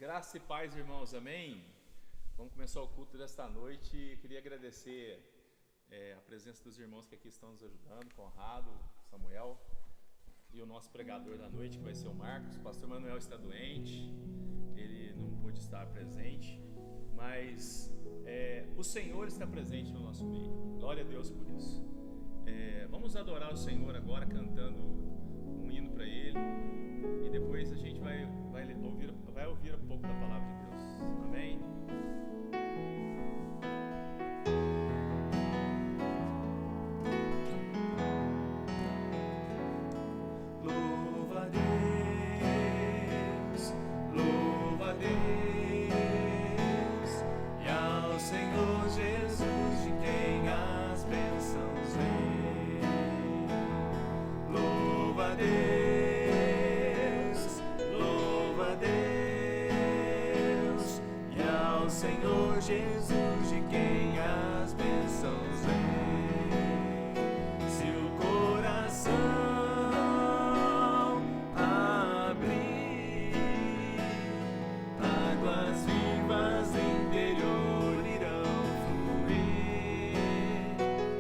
Graça e paz, irmãos, amém? Vamos começar o culto desta noite. Queria agradecer a presença dos irmãos que aqui estão nos ajudando, Conrado, Samuel e o nosso pregador da noite, que vai ser o Marcos. O pastor Manuel está doente, ele não pôde estar presente, mas o Senhor está presente no nosso meio. Glória a Deus por isso. Vamos adorar o Senhor agora cantando um hino para Ele, e depois a gente vai ouvir um pouco da palavra de Deus. Amém? Louva a Deus, louva a Deus, e ao Senhor Jesus, de quem as bênçãos vêm. Louva a Deus. Senhor Jesus, de quem as bênçãos vêm. Se o coração abrir, águas vivas do interior irão fluir.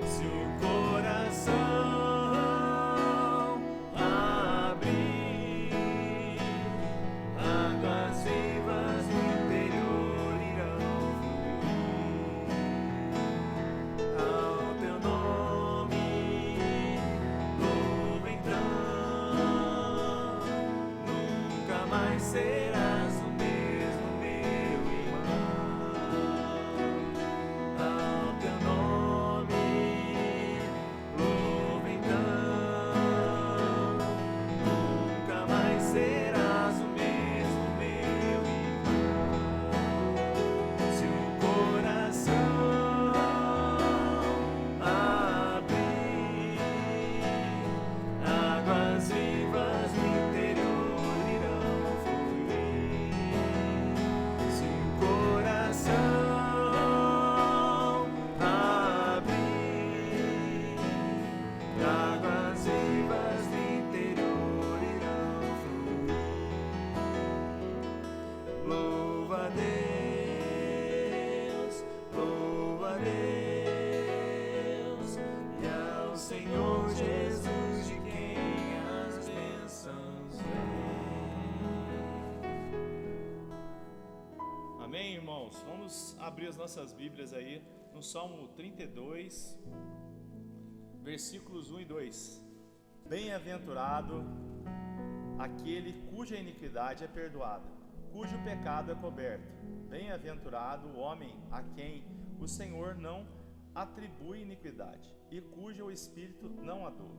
Se o coração abrir, águas vivas do interior serás o mesmo, meu irmão. Ao teu nome louva então, nunca mais serás o mesmo, meu irmão. Se o coração abrir, águas vivas do interior Senhor Jesus, de quem as bênçãos vêm. Amém, irmãos? Vamos abrir as nossas Bíblias aí no Salmo 32, versículos 1 e 2. Bem-aventurado aquele cuja iniquidade é perdoada, cujo pecado é coberto. Bem-aventurado o homem a quem o Senhor não atribui iniquidade e cujo o Espírito não adora.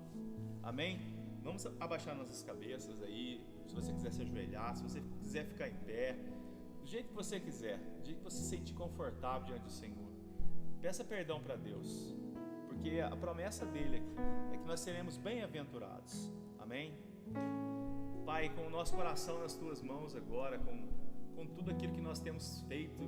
Amém? Vamos abaixar nossas cabeças aí. Se você quiser se ajoelhar, se você quiser ficar em pé, do jeito que você quiser, do jeito que você se sentir confortável diante do Senhor. Peça perdão para Deus, porque a promessa dele aqui é que nós seremos bem-aventurados. Amém? Pai, com o nosso coração nas tuas mãos agora, com tudo aquilo que nós temos feito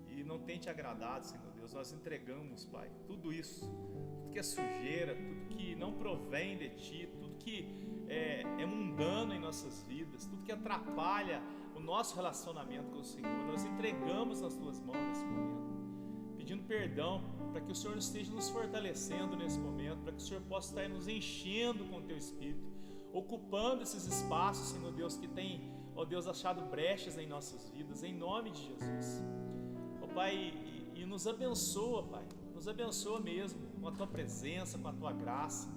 e não tem te agradado, Senhor Deus, nós entregamos, Pai, tudo isso, tudo que é sujeira, tudo que não provém de Ti, tudo que é mundano em nossas vidas, tudo que atrapalha o nosso relacionamento com o Senhor, nós entregamos nas Tuas mãos nesse momento, pedindo perdão para que o Senhor esteja nos fortalecendo nesse momento, para que o Senhor possa estar nos enchendo com o Teu Espírito, ocupando esses espaços, Senhor Deus, que tem, ó Deus, achado brechas em nossas vidas, em nome de Jesus. Ó Pai, e nos abençoa, Pai, nos abençoa mesmo com a Tua presença, com a Tua graça,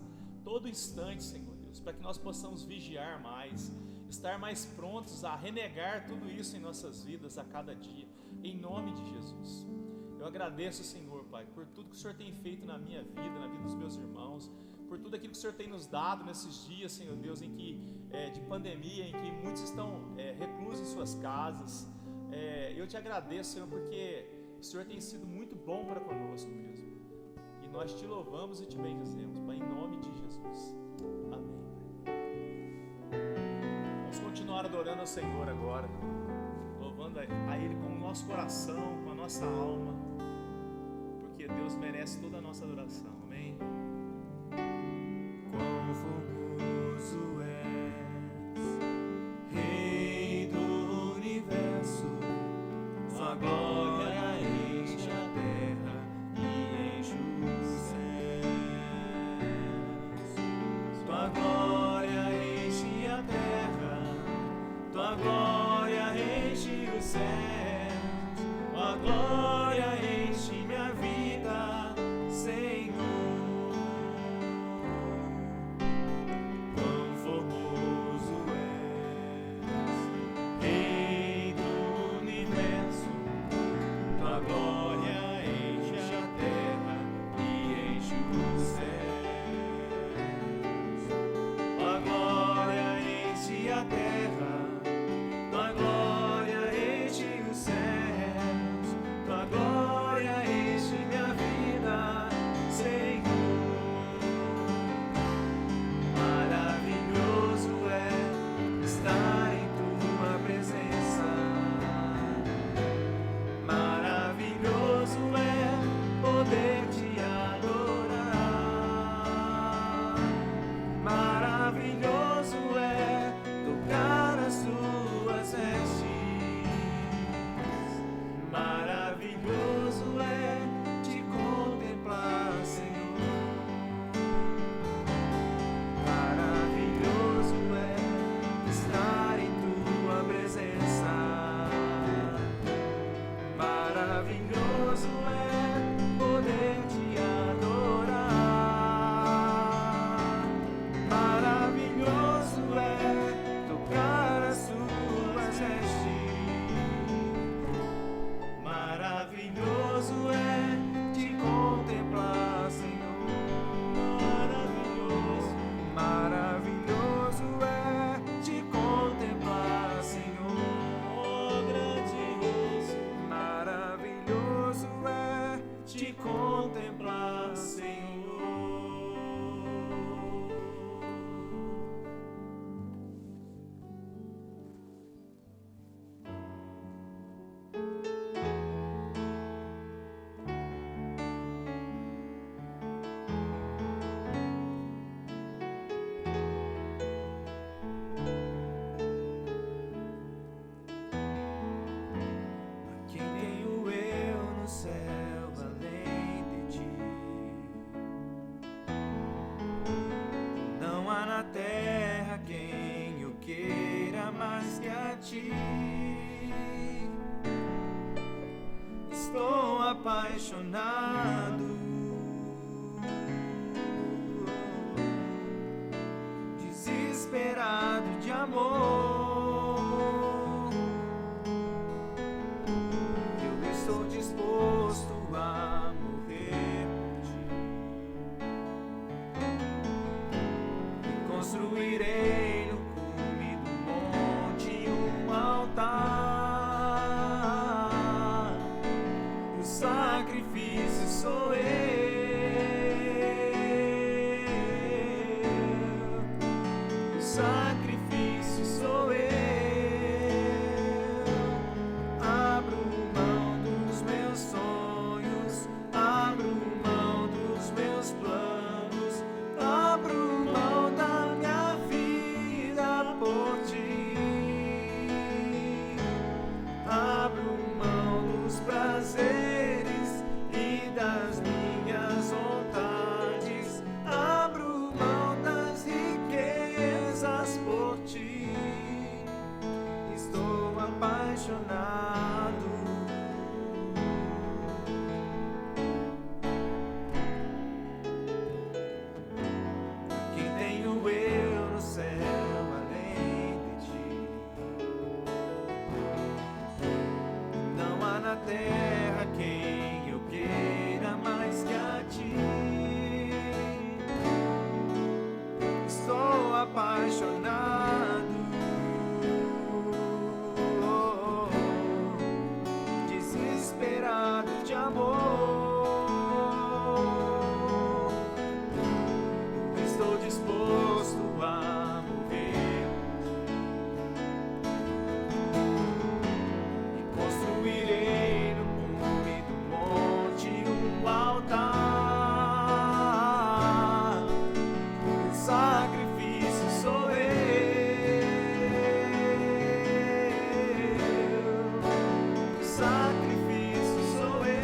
todo instante, Senhor Deus, para que nós possamos vigiar mais, estar mais prontos a renegar tudo isso em nossas vidas a cada dia, em nome de Jesus. Eu agradeço, Senhor, Pai, por tudo que o Senhor tem feito na minha vida, na vida dos meus irmãos, por tudo aquilo que o Senhor tem nos dado nesses dias, Senhor Deus, em que, de pandemia, em que muitos estão reclusos em suas casas. Eu te agradeço, Senhor, porque o Senhor tem sido muito bom para conosco mesmo. E nós te louvamos e te bendizemos, Pai, em nome de Jesus. Amém. Vamos continuar adorando ao Senhor agora, louvando a Ele com o nosso coração, com a nossa alma, porque Deus merece toda a nossa adoração. Amém. Quão formoso és, Rei do universo. apaixonado, desesperado de amor. Eu estou disposto a morrer por ti, e construirei no cume do monte um altar. O sacrifício sou eu. O sacrifício sou eu. Abro mão dos meus sonhos, abro mão dos meus planos, abro mão da minha vida por ti. Abro mão dos prazeres e das minhas vontades, abro mão das riquezas por ti. Estou apaixonado. Quem tenho eu no céu além de ti? Não há na terra quem eu queira mais que a ti. Estou apaixonado, desesperado de amor. Estou disposto a morrer e construirei no cume do monte um altar. O sacrifício sou eu. O sacrifício sou eu.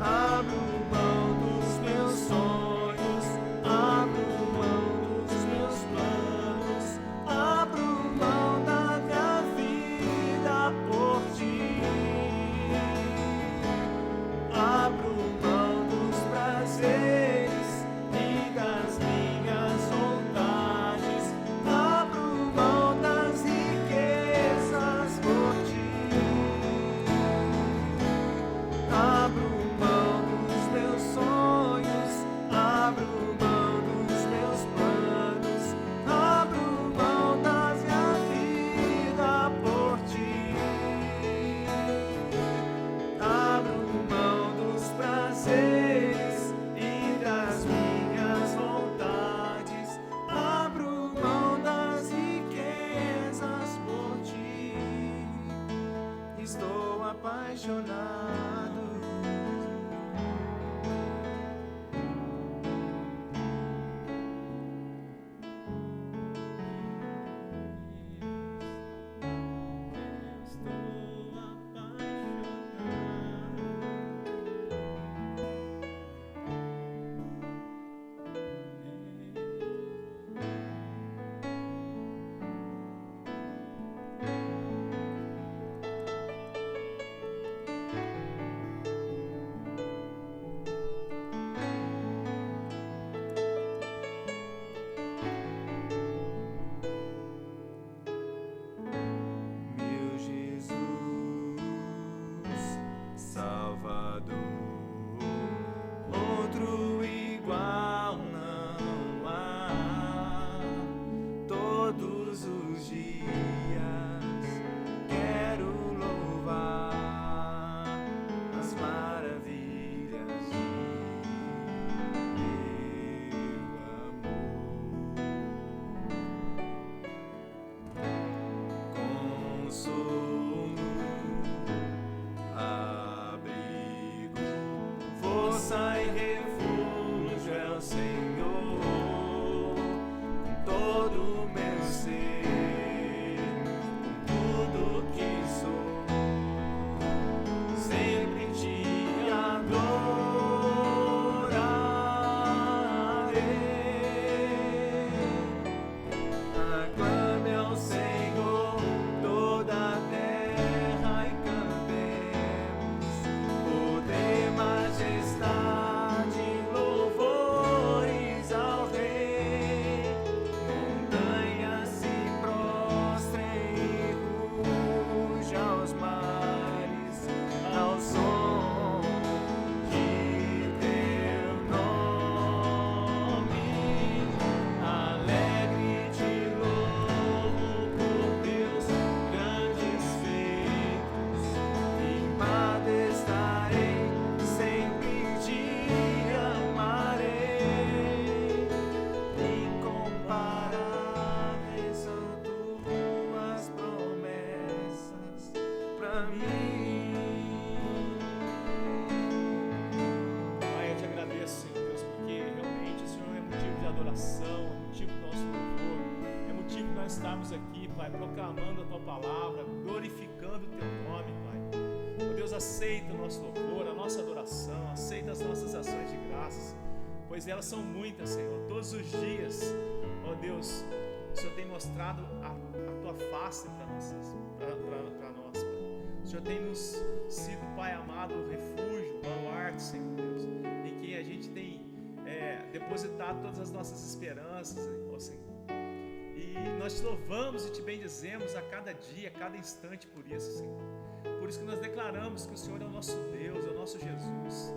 Abro mão dos meus sonhos, abro mão dos meus planos, abro mão da minha vida por ti. Abro mão dos prazeres e das minhas vontades, abro mão das riquezas por ti. Abro mão dos meus sonhos, abro mão dos meus planos, abro mão da minha vida por ti. Abro mão dos prazeres e das minhas vontades, abro mão das riquezas por ti. Estou apaixonado. Meu Jesus, Salvador, outro igual não há. Todos os dias quero louvar as maravilhas de teu amor. Consolo, abrigo, força e refúgio é o Senhor. Com todo o meu ser, com tudo que sou, sempre te adorarei. Aclame ao Senhor toda a terra e cantemos Pai, proclamando a Tua palavra, glorificando o Teu nome, Pai. Ó Deus, aceita o nosso louvor, a nossa adoração, aceita as nossas ações de graças, pois elas são muitas, Senhor. Todos os dias, ó Deus, o Senhor tem mostrado a Tua face para nós, Pai. O Senhor tem nos sido, Pai amado, o refúgio, o baluarte, Senhor Deus, em que a gente tem depositado todas as nossas esperanças, ó Senhor. E nós te louvamos e te bendizemos a cada dia, a cada instante por isso, Senhor. Por isso que nós declaramos que o Senhor é o nosso Deus, é o nosso Jesus.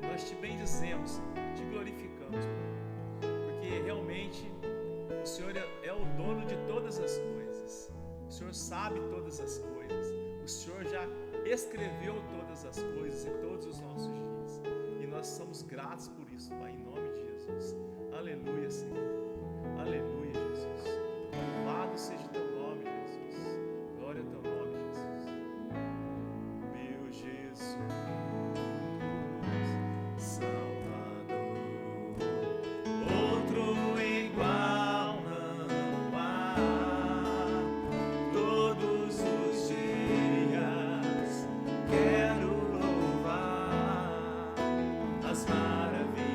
Nós te bendizemos, te glorificamos, porque realmente o Senhor é o dono de todas as coisas. O Senhor sabe todas as coisas. O Senhor já escreveu todas as coisas em todos os nossos dias. E nós somos gratos por isso, Pai, em nome de Jesus. Aleluia, Senhor. Aleluia, Jesus. Louvado seja o Teu nome, Jesus. Glória ao Teu nome, Jesus. Meu Jesus, Salvador, outro igual não há. Todos os dias quero louvar as maravilhas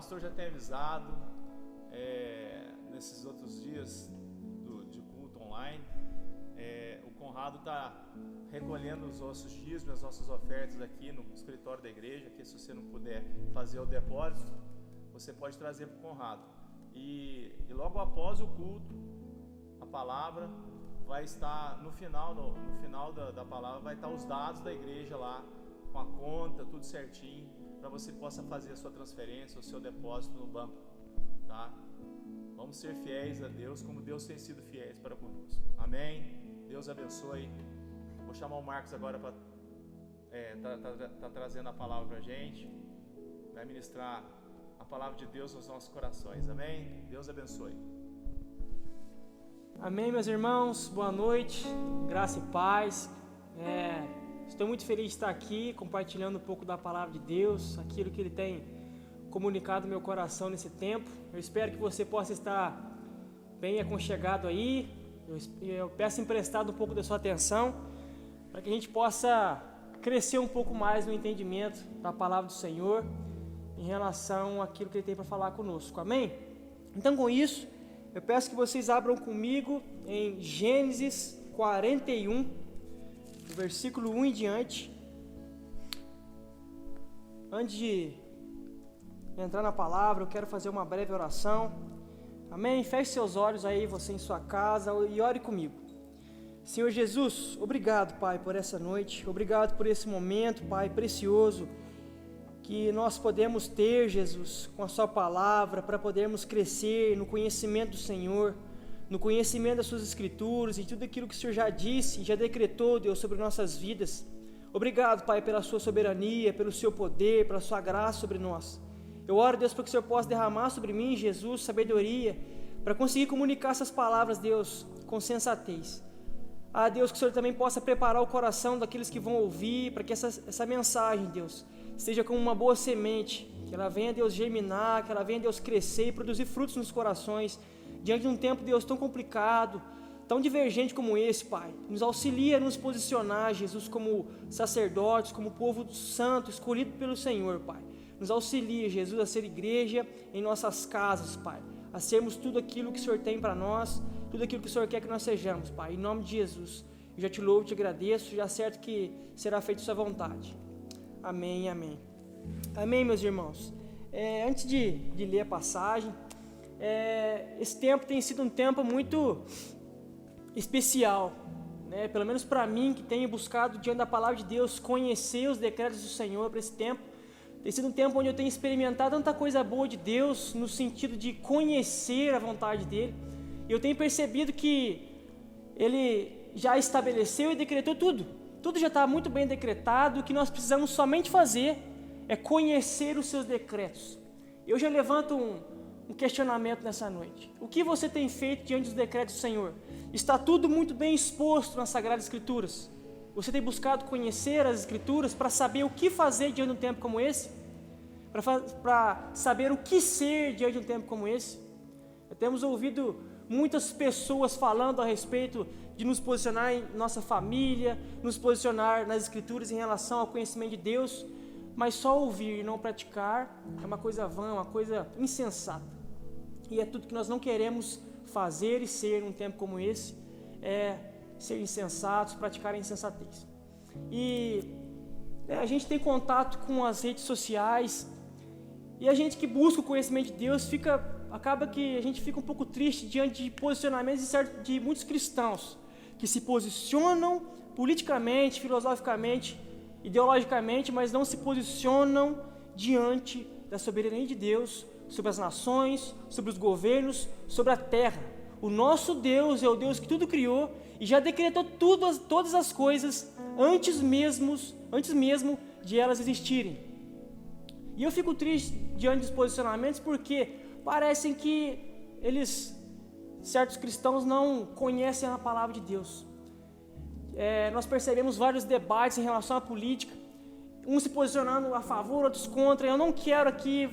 pastor já tem avisado, nesses outros dias de culto online, o Conrado está recolhendo os nossos dízimos, as nossas ofertas aqui no escritório da igreja, que se você não puder fazer o depósito, você pode trazer para o Conrado. E logo após o culto, a palavra vai estar no final da palavra, vai estar os dados da igreja lá, com a conta, tudo certinho, para você possa fazer a sua transferência, o seu depósito no banco, tá? Vamos ser fiéis a Deus, como Deus tem sido fiéis para conosco. Amém? Deus abençoe. Vou chamar o Marcos agora para tá trazendo a palavra para a gente, vai ministrar a palavra de Deus nos nossos corações. Amém? Deus abençoe. Amém, meus irmãos, boa noite, graça e paz. Estou muito feliz de estar aqui compartilhando um pouco da palavra de Deus, aquilo que Ele tem comunicado no meu coração nesse tempo. Eu espero que você possa estar bem aconchegado aí. Eu peço emprestado um pouco da sua atenção, para que a gente possa crescer um pouco mais no entendimento da palavra do Senhor em relação àquilo que Ele tem para falar conosco. Amém? Então, com isso, eu peço que vocês abram comigo em Gênesis 41, do versículo 1 em diante. Antes de entrar na palavra, eu quero fazer uma breve oração. Amém? Feche seus olhos aí, você em sua casa, e ore comigo. Senhor Jesus, obrigado, Pai, por essa noite. Obrigado por esse momento, Pai, precioso, que nós podemos ter, Jesus, com a sua palavra, para podermos crescer no conhecimento do Senhor, no conhecimento das suas escrituras e tudo aquilo que o Senhor já disse, já decretou, Deus, sobre nossas vidas. Obrigado, Pai, pela sua soberania, pelo seu poder, pela sua graça sobre nós. Eu oro, Deus, para que o Senhor possa derramar sobre mim, Jesus, sabedoria, para conseguir comunicar essas palavras, Deus, com sensatez. Deus, que o Senhor também possa preparar o coração daqueles que vão ouvir, para que essa mensagem, Deus, seja como uma boa semente, que ela venha, Deus, germinar, que ela venha, Deus, crescer e produzir frutos nos corações, diante de um tempo, Deus, tão complicado, tão divergente como esse, Pai. Nos auxilia a nos posicionar, Jesus, como sacerdotes, como povo santo, escolhido pelo Senhor, Pai. Nos auxilia, Jesus, a ser igreja em nossas casas, Pai, a sermos tudo aquilo que o Senhor tem para nós, tudo aquilo que o Senhor quer que nós sejamos, Pai, em nome de Jesus. Eu já te louvo, te agradeço, já certo que será feita sua vontade. Amém, amém. Amém, meus irmãos. Antes de ler a passagem, esse tempo tem sido um tempo muito especial, né? Pelo menos para mim, que tenho buscado diante da palavra de Deus, conhecer os decretos do Senhor para esse tempo. Tem sido um tempo onde eu tenho experimentado tanta coisa boa de Deus, no sentido de conhecer a vontade dEle. E eu tenho percebido que Ele já estabeleceu e decretou tudo. Tudo já está muito bem decretado. O que nós precisamos somente fazer é conhecer os seus decretos. Eu já levanto um questionamento nessa noite. O que você tem feito diante dos decretos do Senhor? Está tudo muito bem exposto nas Sagradas Escrituras? Você tem buscado conhecer as Escrituras para saber o que fazer diante de um tempo como esse? Para saber o que ser diante de um tempo como esse? Temos ouvido muitas pessoas falando a respeito de nos posicionar em nossa família, nos posicionar nas Escrituras em relação ao conhecimento de Deus, mas só ouvir e não praticar é uma coisa vã, uma coisa insensata. E é tudo que nós não queremos fazer e ser num tempo como esse, ser insensatos, praticar a insensatez. E a gente tem contato com as redes sociais, e a gente que busca o conhecimento de Deus, acaba que a gente fica um pouco triste diante de posicionamentos de muitos cristãos, que se posicionam politicamente, filosoficamente, ideologicamente, mas não se posicionam diante da soberania de Deus, sobre as nações, sobre os governos, sobre a terra. O nosso Deus é o Deus que tudo criou e já decretou todas as coisas antes mesmo de elas existirem. E eu fico triste diante dos posicionamentos porque parecem que certos cristãos não conhecem a palavra de Deus. Nós percebemos vários debates em relação à política, uns se posicionando a favor, outros contra. Eu não quero aqui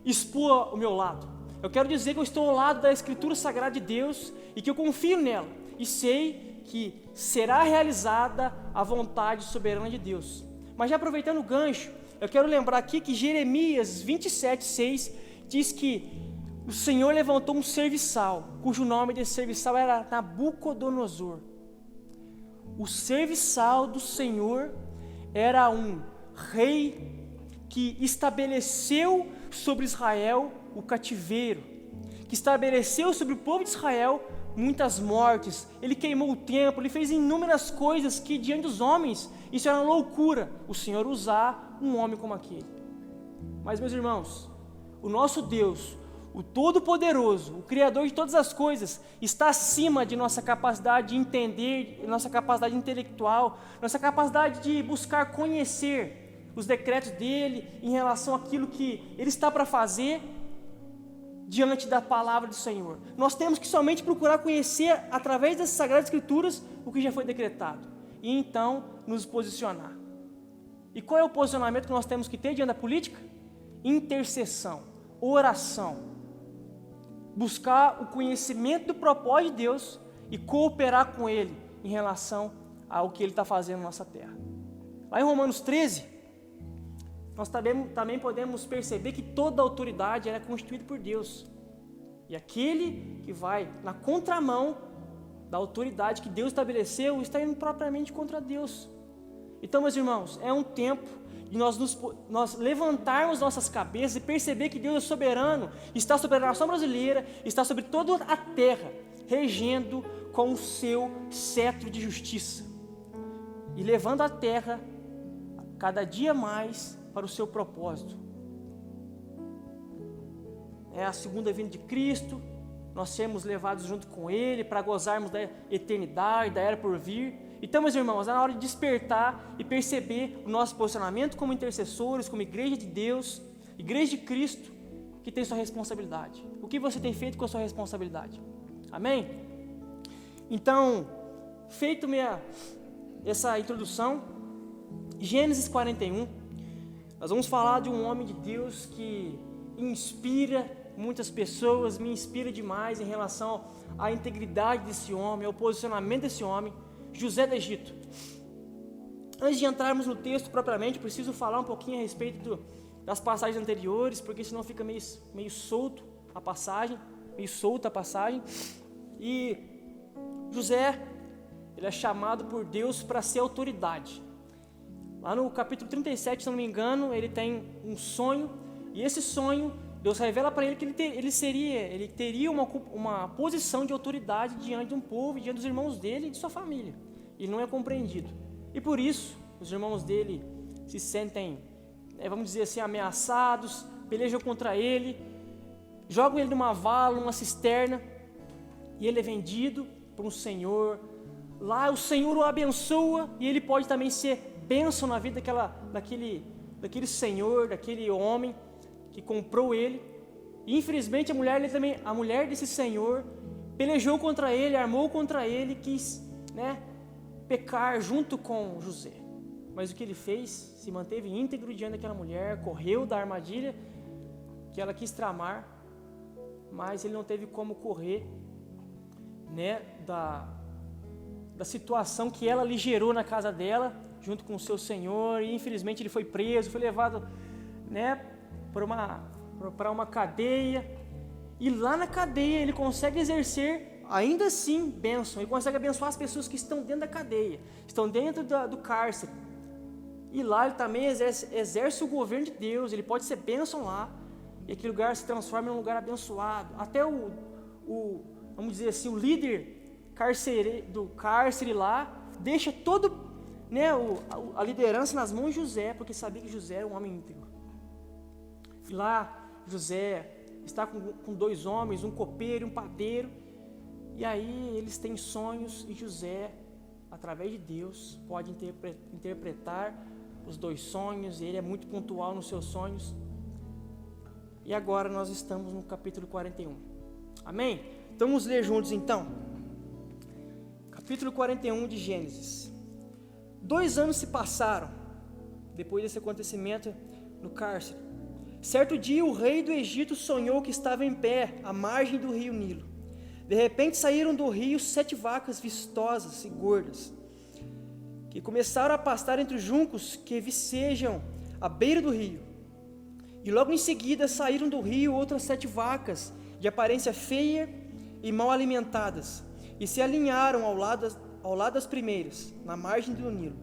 expor o meu lado. Eu quero dizer que eu estou ao lado da Escritura Sagrada de Deus e que eu confio nela e sei que será realizada a vontade soberana de Deus. Mas já aproveitando o gancho, eu quero lembrar aqui que Jeremias 27:6 diz que o Senhor levantou um serviçal, cujo nome desse serviçal era Nabucodonosor. O serviçal do Senhor era um rei que estabeleceu sobre Israel o cativeiro, que estabeleceu sobre o povo de Israel muitas mortes. Ele queimou o templo, ele fez inúmeras coisas que diante dos homens isso era uma loucura, o Senhor usar um homem como aquele. Mas, meus irmãos, o nosso Deus, o Todo-Poderoso, o Criador de todas as coisas, está acima de nossa capacidade de entender, nossa capacidade intelectual, nossa capacidade de buscar conhecer os decretos dele em relação àquilo que ele está para fazer diante da palavra do Senhor. Nós temos que somente procurar conhecer através das Sagradas Escrituras o que já foi decretado e então nos posicionar. E qual é o posicionamento que nós temos que ter diante da política? Intercessão, oração, buscar o conhecimento do propósito de Deus e cooperar com Ele em relação ao que Ele está fazendo na nossa terra. Lá em Romanos 13, nós também podemos perceber que toda autoridade é constituída por Deus. E aquele que vai na contramão da autoridade que Deus estabeleceu está indo propriamente contra Deus. Então, meus irmãos, é um tempo de nós levantarmos nossas cabeças e perceber que Deus é soberano, está sobre a nação brasileira, está sobre toda a terra, regendo com o seu cetro de justiça e levando a terra cada dia mais para o seu propósito. É a segunda vinda de Cristo, nós sermos levados junto com Ele para gozarmos da eternidade, da era por vir. Então, meus irmãos, é na hora de despertar e perceber o nosso posicionamento como intercessores, como igreja de Deus, igreja de Cristo, que tem sua responsabilidade. O que você tem feito com a sua responsabilidade? Amém? Então, feito essa introdução, Gênesis 41, nós vamos falar de um homem de Deus que inspira muitas pessoas, me inspira demais em relação à integridade desse homem, ao posicionamento desse homem, José do Egito. Antes de entrarmos no texto propriamente, preciso falar um pouquinho a respeito das passagens anteriores, porque senão fica meio solta a passagem. E José, ele é chamado por Deus para ser autoridade. Lá no capítulo 37, se não me engano, ele tem um sonho, e esse sonho, Deus revela para ele que ele teria uma posição de autoridade diante de um povo, diante dos irmãos dele e de sua família. Ele não é compreendido. E por isso, os irmãos dele se sentem, vamos dizer assim, ameaçados, pelejam contra ele, jogam ele numa vala, numa cisterna, e ele é vendido por um senhor. Lá o Senhor o abençoa, e ele pode também ser bênção na vida daquele senhor, daquele homem que comprou ele. E infelizmente a mulher desse senhor pelejou contra ele, armou contra ele, quis pecar junto com José. Mas o que ele fez? Se manteve íntegro diante daquela mulher, correu da armadilha que ela quis tramar, mas ele não teve como correr da situação que ela lhe gerou na casa dela, junto com o seu senhor. E infelizmente ele foi preso, foi levado para uma cadeia, e lá na cadeia ele consegue exercer ainda assim bênção, ele consegue abençoar as pessoas que estão dentro da cadeia, estão dentro do cárcere, e lá ele também exerce o governo de Deus, ele pode ser bênção lá, e aquele lugar se transforma em um lugar abençoado. Até vamos dizer assim, o líder do cárcere lá, deixa a liderança nas mãos de José, porque sabia que José era um homem íntegro. E lá José está com dois homens, um copeiro e um padeiro, e aí eles têm sonhos, e José, através de Deus, pode interpretar os dois sonhos, e ele é muito pontual nos seus sonhos. E agora nós estamos no capítulo 41. Amém? Então vamos ler juntos então. Capítulo 41 de Gênesis. 2 anos se passaram depois desse acontecimento no cárcere. Certo dia o rei do Egito sonhou que estava em pé à margem do rio Nilo. De repente saíram do rio 7 vacas vistosas e gordas, que começaram a pastar entre os juncos que vicejam à beira do rio. E logo em seguida saíram do rio outras 7 vacas, de aparência feia e mal alimentadas, e se alinharam ao lado das primeiras, na margem do Nilo.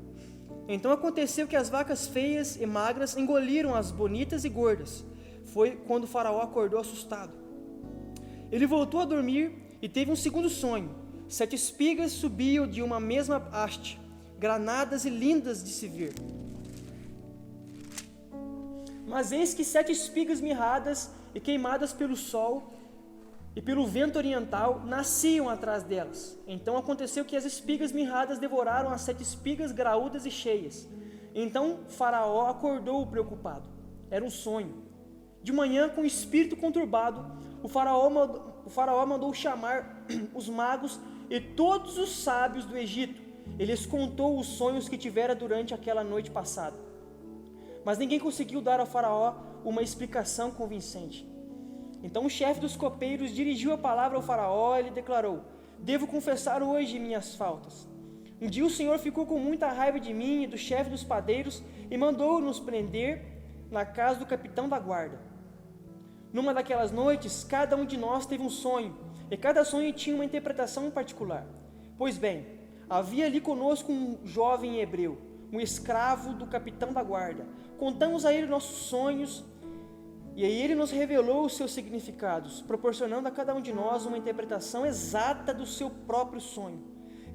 Então aconteceu que as vacas feias e magras engoliram as bonitas e gordas. Foi quando o faraó acordou assustado. Ele voltou a dormir e teve um segundo sonho. 7 espigas subiam de uma mesma haste, granadas e lindas de se ver. Mas eis que 7 espigas mirradas e queimadas pelo sol e pelo vento oriental nasciam atrás delas. Então aconteceu que as espigas mirradas devoraram as 7 espigas graúdas e cheias. Então Faraó acordou preocupado. Era um sonho. De manhã, com o espírito conturbado, o faraó mandou chamar os magos e todos os sábios do Egito. Ele lhes contou os sonhos que tivera durante aquela noite passada. Mas ninguém conseguiu dar ao faraó uma explicação convincente. Então o chefe dos copeiros dirigiu a palavra ao faraó e lhe declarou: devo confessar hoje minhas faltas. Um dia o Senhor ficou com muita raiva de mim e do chefe dos padeiros e mandou-nos prender na casa do capitão da guarda. Numa daquelas noites, cada um de nós teve um sonho, e cada sonho tinha uma interpretação particular. Pois bem, havia ali conosco um jovem hebreu, um escravo do capitão da guarda. Contamos a ele nossos sonhos, e aí ele nos revelou os seus significados, proporcionando a cada um de nós uma interpretação exata do seu próprio sonho.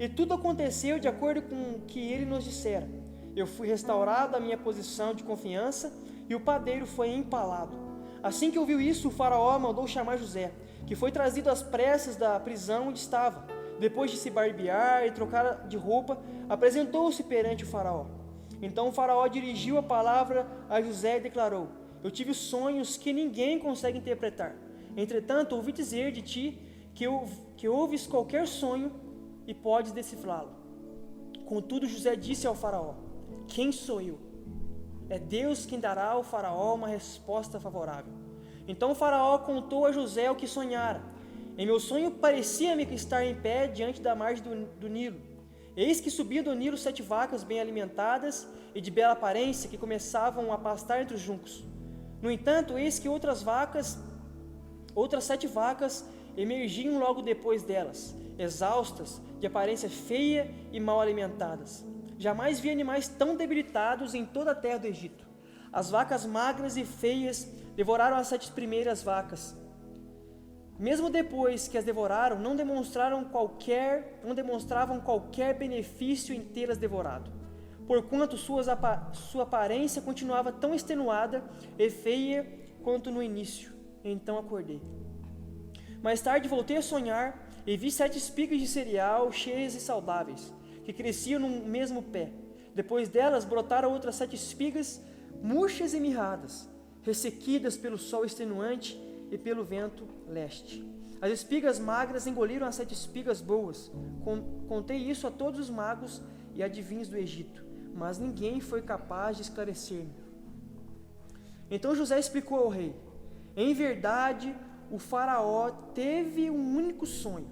E tudo aconteceu de acordo com o que ele nos dissera. Eu fui restaurado à minha posição de confiança, e o padeiro foi empalado. Assim que ouviu isso, o faraó mandou chamar José, que foi trazido às pressas da prisão onde estava. Depois de se barbear e trocar de roupa, apresentou-se perante o faraó. Então o faraó dirigiu a palavra a José e declarou: eu tive sonhos que ninguém consegue interpretar. Entretanto, ouvi dizer de ti que ouves qualquer sonho e podes decifrá-lo. Contudo, José disse ao faraó: quem sou eu? É Deus quem dará ao faraó uma resposta favorável. Então o faraó contou a José o que sonhara. Em meu sonho parecia-me que estar em pé diante da margem do Nilo. Eis que subiam do Nilo 7 vacas bem alimentadas e de bela aparência, que começavam a pastar entre os juncos. No entanto, eis que outras 7 vacas emergiam logo depois delas, exaustas, de aparência feia e mal alimentadas. Jamais vi animais tão debilitados em toda a terra do Egito. As vacas magras e feias devoraram as 7 primeiras vacas. Mesmo depois que as devoraram, não demonstravam qualquer benefício em tê-las devorado, porquanto sua aparência continuava tão extenuada e feia quanto no início. Então acordei. Mais tarde voltei a sonhar e vi 7 espigas de cereal cheias e saudáveis, que cresciam no mesmo pé. Depois delas brotaram outras 7 espigas murchas e mirradas, ressequidas pelo sol extenuante e pelo vento leste. As espigas magras engoliram as 7 espigas boas. Contei isso a todos os magos e adivinhos do Egito, mas ninguém foi capaz de esclarecer-me. Então José explicou ao rei: em verdade, o faraó teve um único sonho,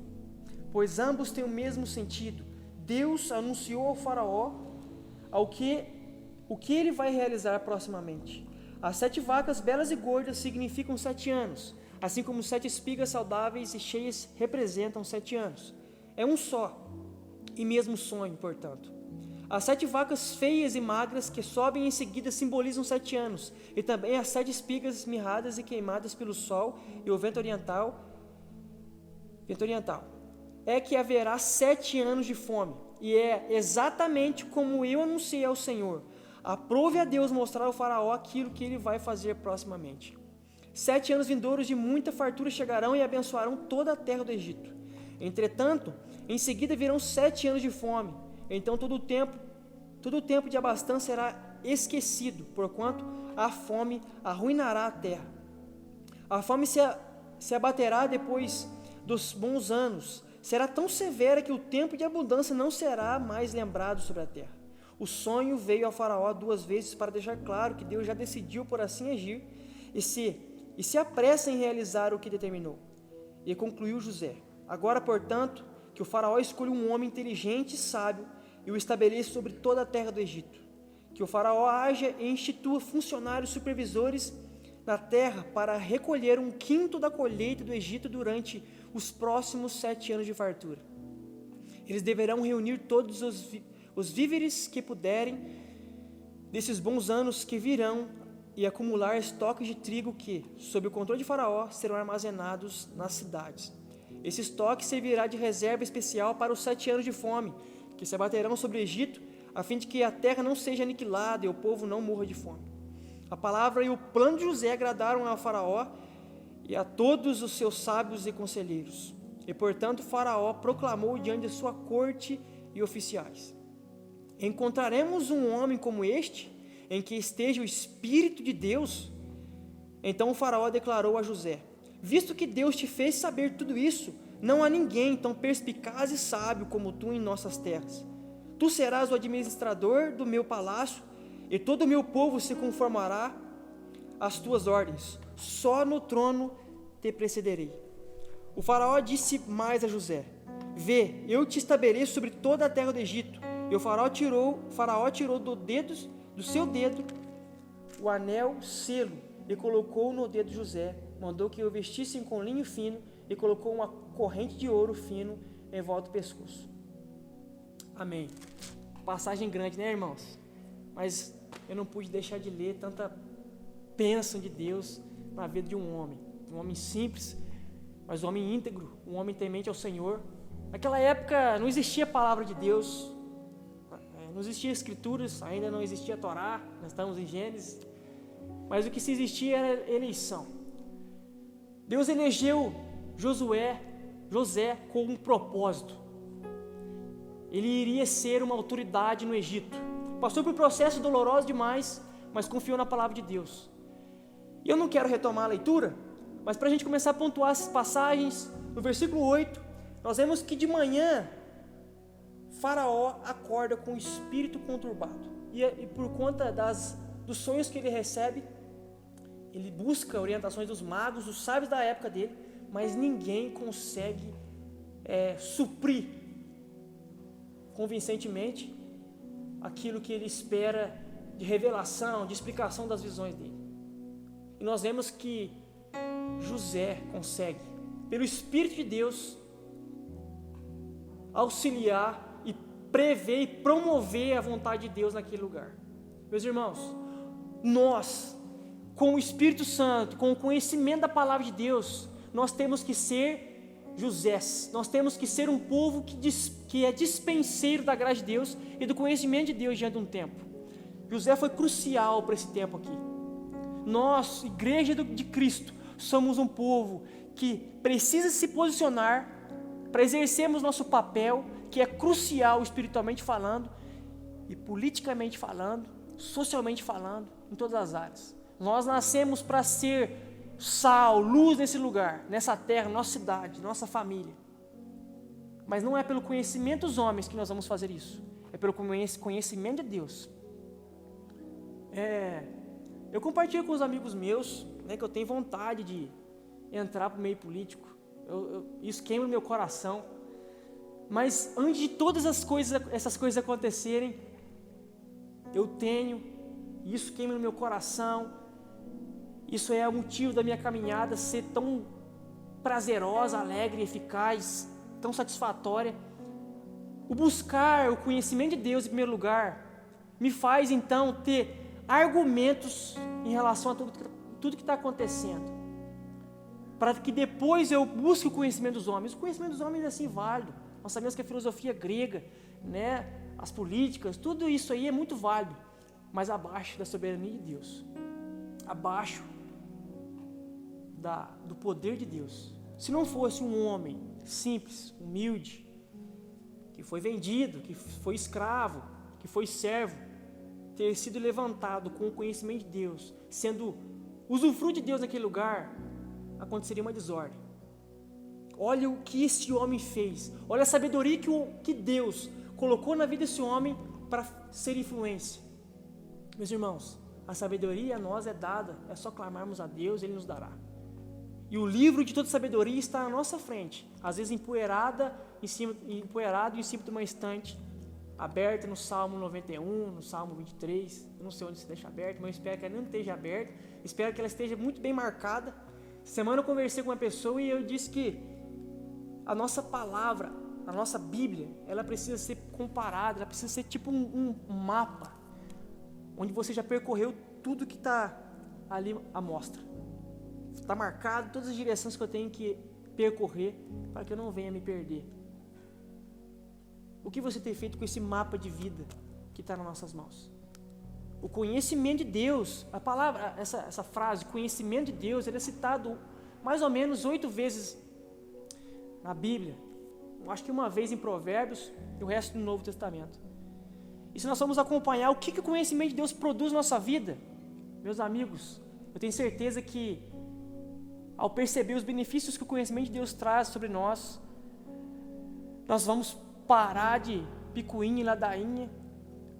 pois ambos têm o mesmo sentido. Deus anunciou ao faraó o que ele vai realizar proximamente. As 7 vacas belas e gordas significam 7 anos, assim como 7 espigas saudáveis e cheias representam 7 anos. É um só e mesmo sonho, portanto. As 7 vacas feias e magras que sobem em seguida simbolizam 7 anos, e também as 7 espigas mirradas e queimadas pelo sol e o vento oriental. É que haverá 7 anos de fome, e é exatamente como eu anunciei ao Senhor. Aprove a Deus mostrar ao faraó aquilo que ele vai fazer proximamente. 7 anos vindouros de muita fartura chegarão e abençoarão toda a terra do Egito. Entretanto, em seguida virão 7 anos de fome. Então todo o tempo de abastança será esquecido, porquanto a fome arruinará a terra. A fome se abaterá depois dos bons anos. Será tão severa que o tempo de abundância não será mais lembrado sobre a terra. O sonho veio ao faraó 2 vezes para deixar claro que Deus já decidiu por assim agir e se apressa em realizar o que determinou. E concluiu José: agora, portanto, que o faraó escolha um homem inteligente e sábio e o estabeleça sobre toda a terra do Egito. Que o faraó haja e institua funcionários supervisores na terra para recolher 1/5 da colheita do Egito durante os próximos 7 anos de fartura. Eles deverão reunir todos os víveres que puderem desses bons anos que virão e acumular estoques de trigo que, sob o controle de faraó, serão armazenados nas cidades. Esse estoque servirá de reserva especial para os 7 anos de fome, que se abaterão sobre o Egito, a fim de que a terra não seja aniquilada e o povo não morra de fome. A palavra e o plano de José agradaram ao faraó e a todos os seus sábios e conselheiros. E, portanto, o faraó proclamou diante de sua corte e oficiais: encontraremos um homem como este, em que esteja o Espírito de Deus? Então o faraó declarou a José: visto que Deus te fez saber tudo isso, não há ninguém tão perspicaz e sábio como tu em nossas terras. Tu serás o administrador do meu palácio, e todo o meu povo se conformará às tuas ordens. Só no trono te precederei. O faraó disse mais a José: vê, eu te estabeleço sobre toda a terra do Egito. E o faraó tirou do seu dedo o anel selo e colocou no dedo de José. Mandou que o vestissem com linho fino e colocou uma corrente de ouro fino em volta do pescoço. Amém. Passagem grande, né, irmãos? Mas eu não pude deixar de ler tanta bênção de Deus na vida de um homem simples, mas um homem íntegro, um homem temente ao Senhor. Naquela época não existia a palavra de Deus, não existia escrituras, ainda não existia a Torá, nós estamos em Gênesis. mas o que se existia era eleição. Deus elegeu José com um propósito. Ele iria ser uma autoridade no Egito. Passou por processos dolorosos demais, mas confiou na palavra de Deus. E eu não quero retomar a leitura, mas para a gente começar a pontuar essas passagens, no versículo 8, nós vemos que de manhã, Faraó acorda com o espírito conturbado. E por conta dos sonhos que ele recebe, ele busca orientações dos magos, dos sábios da época dele, mas ninguém consegue suprir convincentemente aquilo que ele espera de revelação, de explicação das visões dele. E nós vemos que José consegue, pelo Espírito de Deus, auxiliar e prever e promover a vontade de Deus naquele lugar. Meus irmãos, nós, com o Espírito Santo, com o conhecimento da palavra de Deus, nós temos que ser Josés, nós temos que ser um povo que é dispenseiro da graça de Deus e do conhecimento de Deus diante de um tempo. José foi crucial para esse tempo aqui. Nós, igreja de Cristo, somos um povo que precisa se posicionar para exercermos nosso papel, que é crucial espiritualmente falando, e politicamente falando, socialmente falando, em todas as áreas. Nós nascemos para ser sal, luz nesse lugar, nessa terra, nossa cidade, nossa família. Mas não é pelo conhecimento dos homens que nós vamos fazer isso, é pelo conhecimento de Deus. Eu compartilho com os amigos meus, que eu tenho vontade de entrar para o meio político. Isso queima o meu coração. Mas antes de todas essas coisas acontecerem, isso queima no meu coração. Isso é o motivo da minha caminhada ser tão prazerosa, alegre, eficaz, tão satisfatória. O buscar o conhecimento de Deus em primeiro lugar me faz então ter argumentos em relação a tudo que está acontecendo, para que depois eu busque o conhecimento dos homens. O conhecimento dos homens é assim válido. Nós sabemos que a filosofia grega, as políticas, tudo isso aí é muito válido, mas abaixo da soberania de Deus, abaixo do poder de Deus. Se não fosse um homem simples, humilde, que foi vendido, que foi escravo, que foi servo, ter sido levantado com o conhecimento de Deus, sendo usufruto de Deus naquele lugar, aconteceria uma desordem. Olha o que esse homem fez, olha a sabedoria que Deus colocou na vida desse homem para ser influência. Meus irmãos, a sabedoria a nós é dada, é só clamarmos a Deus, Ele nos dará. E o livro de toda sabedoria está na nossa frente, às vezes empoeirado em cima de uma estante, aberta no Salmo 91, no Salmo 23, eu não sei onde se deixa aberta, mas eu espero que ela não esteja aberta, espero que ela esteja muito bem marcada. Semana eu conversei com uma pessoa e eu disse que a nossa palavra, a nossa Bíblia, ela precisa ser comparada, ela precisa ser tipo um mapa, onde você já percorreu tudo que está ali à mostra. Está marcado todas as direções que eu tenho que percorrer para que eu não venha me perder. O que você tem feito com esse mapa de vida que está nas nossas mãos? O conhecimento de Deus, a palavra, essa frase, conhecimento de Deus, ele é citado mais ou menos 8 vezes na Bíblia. Eu acho que uma vez em Provérbios e o resto no Novo Testamento. E se nós formos acompanhar o que o conhecimento de Deus produz na nossa vida, meus amigos, eu tenho certeza que ao perceber os benefícios que o conhecimento de Deus traz sobre nós vamos parar de picuinha e ladainha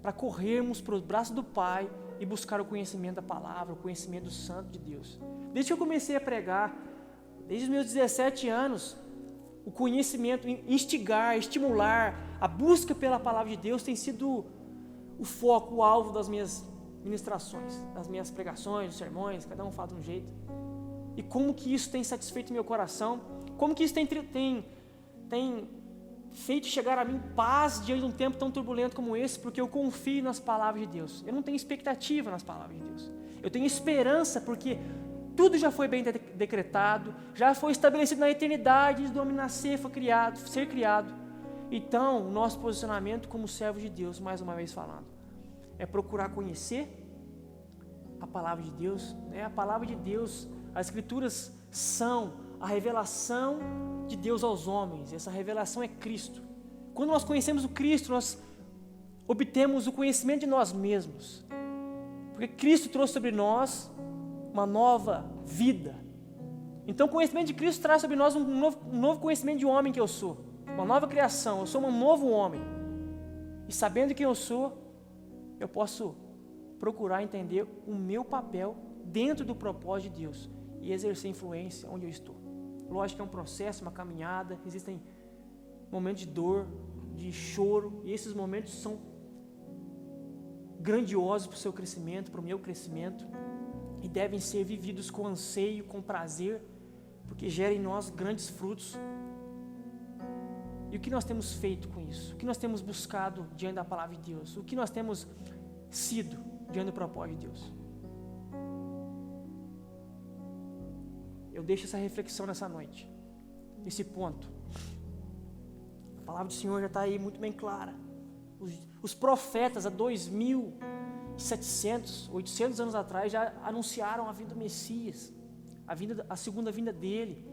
para corrermos para os braços do Pai e buscar o conhecimento da palavra, o conhecimento do Santo de Deus. Desde que eu comecei a pregar, desde os meus 17 anos, o conhecimento, instigar, estimular, a busca pela palavra de Deus tem sido o foco, o alvo das minhas ministrações, das minhas pregações, dos sermões, cada um fala de um jeito. E como que isso tem satisfeito meu coração, como que isso tem feito chegar a mim paz diante de um tempo tão turbulento como esse, porque eu confio nas palavras de Deus. Eu não tenho expectativa nas palavras de Deus. Eu tenho esperança porque tudo já foi bem decretado, já foi estabelecido na eternidade, desde o homem nascer, ser criado. Então, o nosso posicionamento como servos de Deus, mais uma vez falando, é procurar conhecer a palavra de Deus, né? A palavra de Deus, as Escrituras são a revelação de Deus aos homens. Essa revelação é Cristo. Quando nós conhecemos o Cristo, nós obtemos o conhecimento de nós mesmos, porque Cristo trouxe sobre nós uma nova vida. Então o conhecimento de Cristo traz sobre nós um novo conhecimento de homem que eu sou, uma nova criação. Eu sou um novo homem, e sabendo quem eu sou, eu posso procurar entender o meu papel dentro do propósito de Deus e exercer influência onde eu estou. Lógico que é um processo, uma caminhada, existem momentos de dor, de choro, e esses momentos são grandiosos para o seu crescimento, para o meu crescimento, e devem ser vividos com anseio, com prazer, porque gera em nós grandes frutos. E o que nós temos feito com isso? O que nós temos buscado diante da palavra de Deus? O que nós temos sido diante do propósito de Deus? Eu deixo essa reflexão nessa noite, esse ponto. A palavra do Senhor já está aí muito bem clara. Os profetas há 2.700, 800 anos atrás já anunciaram a vinda do Messias, a segunda vinda dele.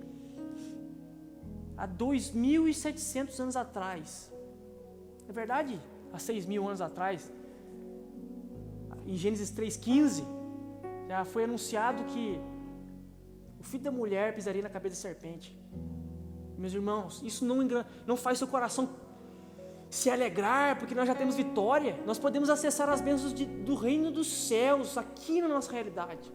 Há 2.700 anos atrás, é verdade, há 6.000 anos atrás, em Gênesis 3,15, já foi anunciado que o filho da mulher pisaria na cabeça da serpente. Meus irmãos, isso não faz seu coração se alegrar, porque nós já temos vitória. Nós podemos acessar as bênçãos do reino dos céus aqui na nossa realidade.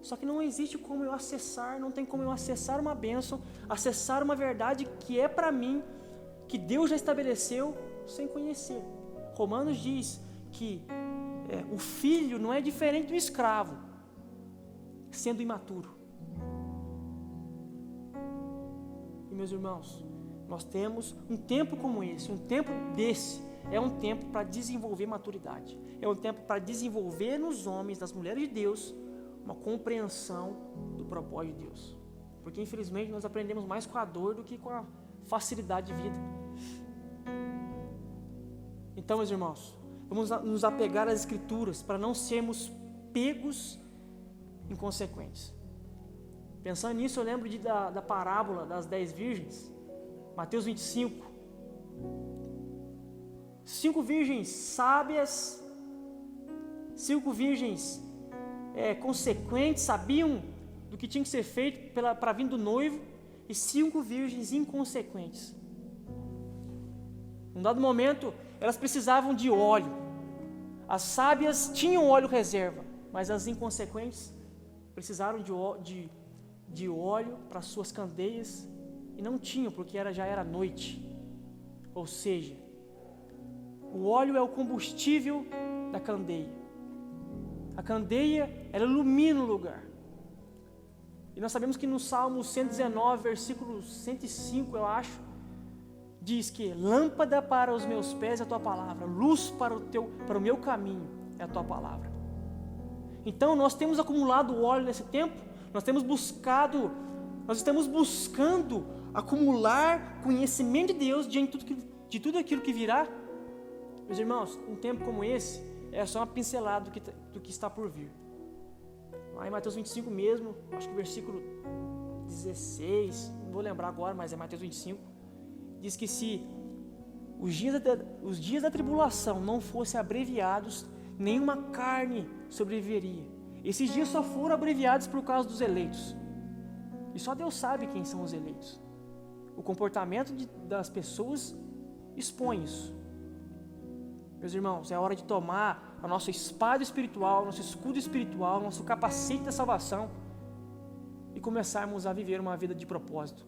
Só que não existe como eu acessar, não tem como eu acessar uma bênção, acessar uma verdade que é para mim, que Deus já estabeleceu, sem conhecer. Romanos diz que o filho não é diferente do escravo, sendo imaturo. E meus irmãos, nós temos um tempo como esse, um tempo desse, é um tempo para desenvolver maturidade, é um tempo para desenvolver nos homens, nas mulheres de Deus, uma compreensão do propósito de Deus, porque infelizmente nós aprendemos mais com a dor do que com a facilidade de vida. Então, meus irmãos, vamos nos apegar às Escrituras para não sermos pegos inconsequentes. Pensando nisso, eu lembro da parábola das 10 virgens, Mateus 25. 5 virgens sábias, 5 virgens consequentes, sabiam do que tinha que ser feito para vir do noivo, e 5 virgens inconsequentes. Num dado momento, elas precisavam de óleo. As sábias tinham óleo reserva, mas as inconsequentes precisaram de óleo para suas candeias e não tinham, porque já era noite. Ou seja, o óleo é o combustível da candeia. A candeia, ela ilumina o lugar. E nós sabemos que no Salmo 119, versículo 105, eu acho, diz que lâmpada para os meus pés é a tua palavra, luz para o meu caminho é a tua palavra. Então nós temos acumulado óleo nesse tempo, nós estamos buscando acumular conhecimento de Deus diante de tudo aquilo que virá. Meus irmãos, um tempo como esse é só uma pincelada do que está por vir. Lá em Mateus 25 mesmo, acho que versículo 16, não vou lembrar agora, mas é Mateus 25, diz que se os dias da tribulação não fossem abreviados, nenhuma carne sobreviveria. Esses dias só foram abreviados por causa dos eleitos. E só Deus sabe quem são os eleitos. O comportamento das pessoas expõe isso. Meus irmãos, é hora de tomar a nossa espada espiritual, nosso escudo espiritual, nosso capacete da salvação e começarmos a viver uma vida de propósito.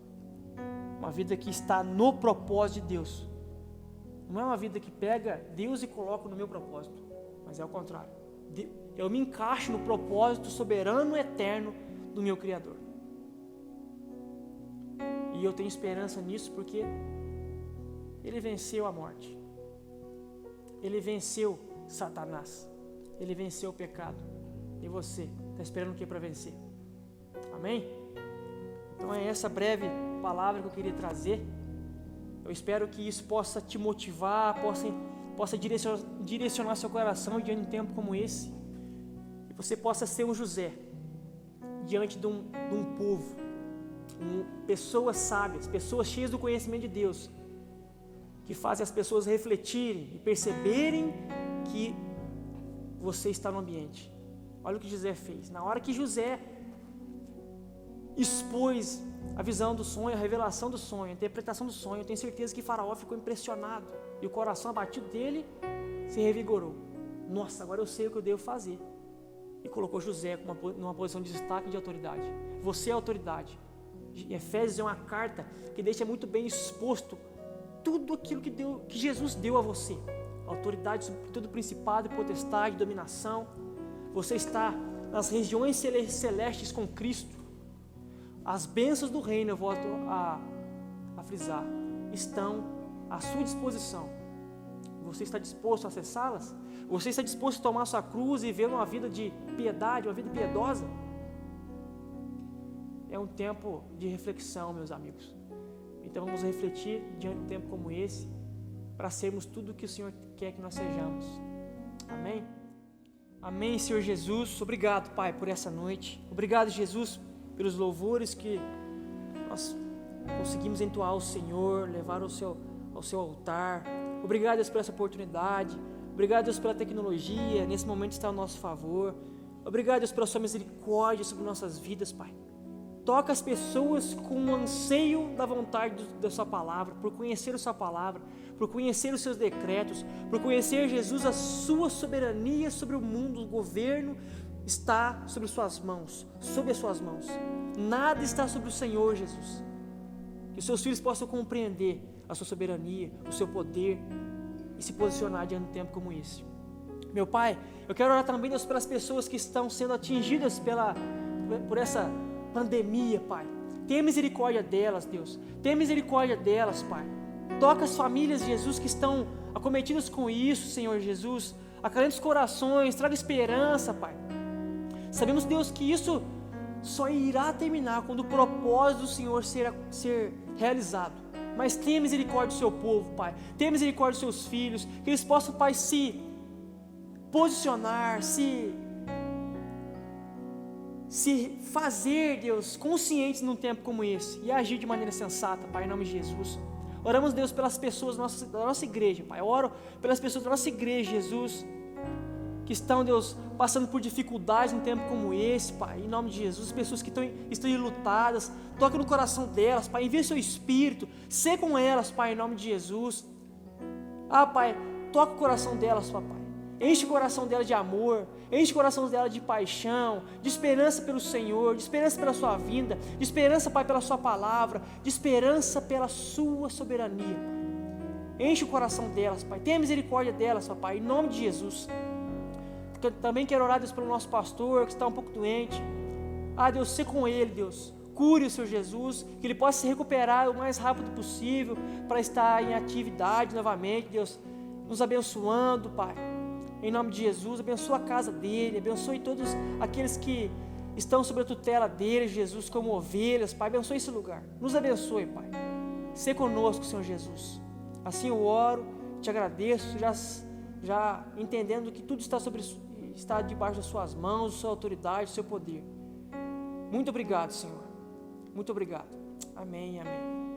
Uma vida que está no propósito de Deus. Não é uma vida que pega Deus e coloca no meu propósito, mas é o contrário. Eu me encaixo no propósito soberano e eterno do meu Criador. E eu tenho esperança nisso porque Ele venceu a morte. Ele venceu Satanás. Ele venceu o pecado. E você está esperando o que para vencer? Amém? Então é essa breve palavra que eu queria trazer. Eu espero que isso possa te motivar, possa direcionar seu coração diante de um tempo como esse. você possa ser um José diante de um povo, pessoas sábias, pessoas cheias do conhecimento de Deus, que fazem as pessoas refletirem e perceberem que você está no ambiente. Olha o que José fez. Na hora que José expôs a visão do sonho, a revelação do sonho, a interpretação do sonho, eu tenho certeza que Faraó ficou impressionado e o coração abatido dele se revigorou. Nossa, agora eu sei o que eu devo fazer. E colocou José numa posição de destaque e de autoridade. Você é autoridade. Efésios é uma carta que deixa muito bem exposto tudo aquilo que Jesus deu a você. Autoridade sobre todo principado e potestade, dominação. Você está nas regiões celestes com Cristo. As bênçãos do reino, eu volto a frisar, estão à sua disposição. Você está disposto a acessá-las? Você está disposto a tomar sua cruz e viver uma vida de piedade, uma vida piedosa? É um tempo de reflexão, meus amigos. Então vamos refletir diante de um tempo como esse, para sermos tudo o que o Senhor quer que nós sejamos. Amém? Amém, Senhor Jesus. Obrigado, Pai, por essa noite. Obrigado, Jesus, pelos louvores que nós conseguimos entoar ao Senhor, levar ao seu altar. Obrigado, Deus, por essa oportunidade. Obrigado, Deus, pela tecnologia, nesse momento está ao nosso favor. Obrigado, Deus, pela sua misericórdia sobre nossas vidas, Pai. Toca as pessoas com o anseio da vontade da sua palavra, por conhecer a sua palavra, por conhecer os seus decretos, por conhecer, Jesus, a sua soberania sobre o mundo. O governo está sobre suas mãos, sob as suas mãos. Nada está sobre o Senhor, Jesus. Que os seus filhos possam compreender a sua soberania, o seu poder e se posicionar diante de um tempo como esse. Meu Pai, eu quero orar também, Deus, pelas pessoas que estão sendo atingidas por essa pandemia, Pai. Tenha misericórdia delas, Deus. Tenha misericórdia delas, Pai. Toca as famílias, Jesus, que estão acometidas com isso, Senhor Jesus. Acalente os corações, traga esperança, Pai. Sabemos, Deus, que isso só irá terminar quando o propósito do Senhor ser realizado. Mas tenha misericórdia do seu povo, Pai. Tenha misericórdia dos seus filhos, que eles possam, Pai, se posicionar, se fazer, Deus, conscientes num tempo como esse e agir de maneira sensata, Pai, em nome de Jesus. Oramos, Deus, pelas pessoas da nossa igreja, Pai. Oro pelas pessoas da nossa igreja, Jesus, que estão, Deus, passando por dificuldades num tempo como esse, Pai, em nome de Jesus. Pessoas que estão enlutadas, toca no coração delas, Pai, envia seu Espírito, sê com elas, Pai, em nome de Jesus. Pai, toca o coração delas, Papai. Enche o coração dela de amor, enche o coração dela de paixão, de esperança pelo Senhor, de esperança pela sua vinda, de esperança, Pai, pela sua palavra, de esperança pela sua soberania, Pai. Enche o coração delas, Pai. Tenha misericórdia delas, Pai, em nome de Jesus. Também quero orar, Deus, pelo nosso pastor, que está um pouco doente. Deus, sê com ele, Deus. Cure o Senhor Jesus, que ele possa se recuperar o mais rápido possível para estar em atividade novamente, Deus, nos abençoando, Pai. Em nome de Jesus, abençoa a casa dele, abençoe todos aqueles que estão sob a tutela dele, Jesus, como ovelhas, Pai, abençoe esse lugar, nos abençoe, Pai, sê conosco, Senhor Jesus. Assim eu oro, te agradeço, já entendendo que tudo está debaixo das suas mãos, sua autoridade, seu poder. Muito obrigado, Senhor, muito obrigado, amém, amém.